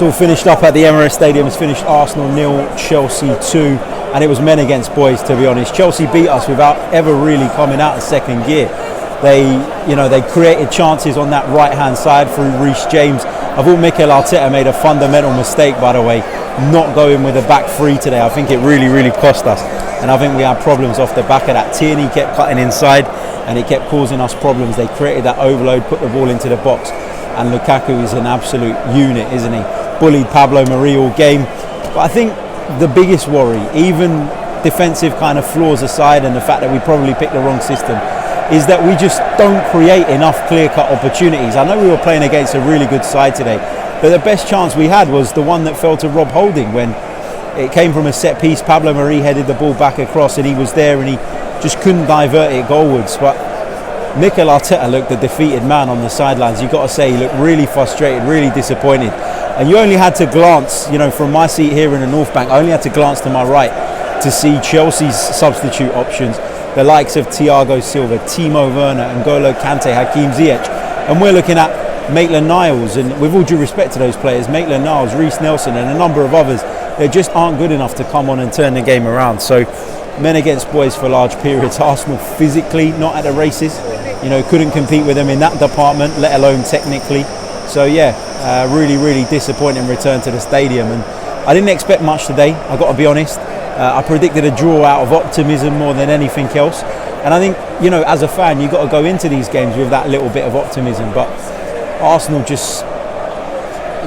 It's all finished up at the Emirates Stadium. It's finished Arsenal 0, Chelsea 2, and it was men against boys, to be honest. Chelsea beat us without ever really coming out of second gear. They created chances on that right-hand side through Reece James. I thought Mikel Arteta made a fundamental mistake, by the way, not going with a back three today. I think it really, really cost us. And I think we had problems off the back of that. Tierney kept cutting inside, and it kept causing us problems. They created that overload, put the ball into the box. And Lukaku is an absolute unit, isn't he? Bullied Pablo Mari all game. But I think the biggest worry, even defensive kind of flaws aside and the fact that we probably picked the wrong system, is that we just don't create enough clear-cut opportunities. I know we were playing against a really good side today, but the best chance we had was the one that fell to Rob Holding when it came from a set piece. Pablo Mari headed the ball back across and he was there and he just couldn't divert it goalwards. But Mikel Arteta looked a defeated man on the sidelines. You've got to say he looked really frustrated, really disappointed. And you only had to glance, from my seat here in the North Bank, I only had to glance to my right to see Chelsea's substitute options, the likes of Thiago Silva, Timo Werner, N'Golo Kante, Hakim Ziyech. And we're looking at Maitland-Niles, and with all due respect to those players, Maitland-Niles, Reece Nelson and a number of others, they just aren't good enough to come on and turn the game around. So men against boys for large periods. Arsenal physically not at the races, couldn't compete with them in that department, let alone technically. So really, really disappointing return to the stadium. And I didn't expect much today, I've got to be honest. I predicted a draw out of optimism more than anything else. And I think, as a fan, you've got to go into these games with that little bit of optimism. But Arsenal just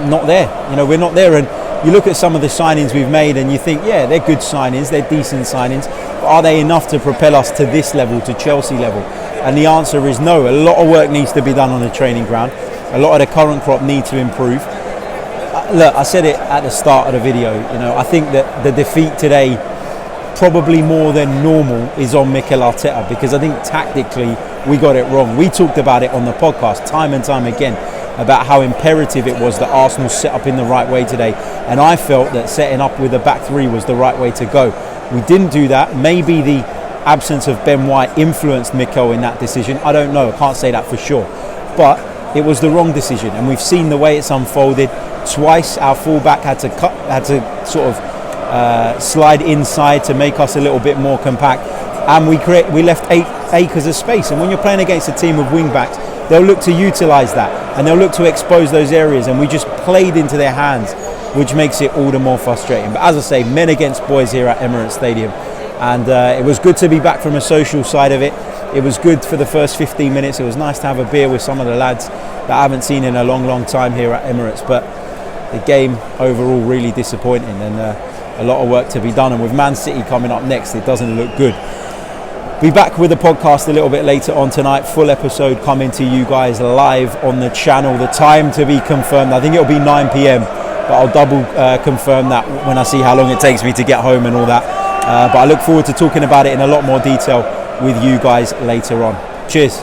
not there. We're not there. And you look at some of the signings we've made and you think, yeah, they're good signings, they're decent signings. But are they enough to propel us to this level, to Chelsea level? And the answer is no. A lot of work needs to be done on the training ground. A lot of the current crop need to improve. Look, I said it at the start of the video, I think that the defeat today, probably more than normal, is on Mikel Arteta, because I think tactically we got it wrong. We talked about it on the podcast time and time again about how imperative it was that Arsenal set up in the right way today, and I felt that setting up with a back three was the right way to go. We didn't do that. Maybe the absence of Ben White influenced Mikel in that decision. I don't know, I can't say that for sure, but it was the wrong decision, and we've seen the way it's unfolded. Twice our fullback had to sort of slide inside to make us a little bit more compact, and we left 8 acres of space. And when you're playing against a team of wing backs, they'll look to utilise that and they'll look to expose those areas, and we just played into their hands, which makes it all the more frustrating. But as I say, men against boys here at Emirates Stadium, and it was good to be back from a social side of it. It was good for the first 15 minutes. It was nice to have a beer with some of the lads that I haven't seen in a long time here at Emirates. But the game overall really disappointing, and a lot of work to be done. And with Man City coming up next, it doesn't look good. Be back with the podcast a little bit later on tonight. Full episode coming to you guys live on the channel. The time to be confirmed. I think it'll be 9 p.m, but I'll double confirm that when I see how long it takes me to get home and all that. But I look forward to talking about it in a lot more detail with you guys later on. Cheers.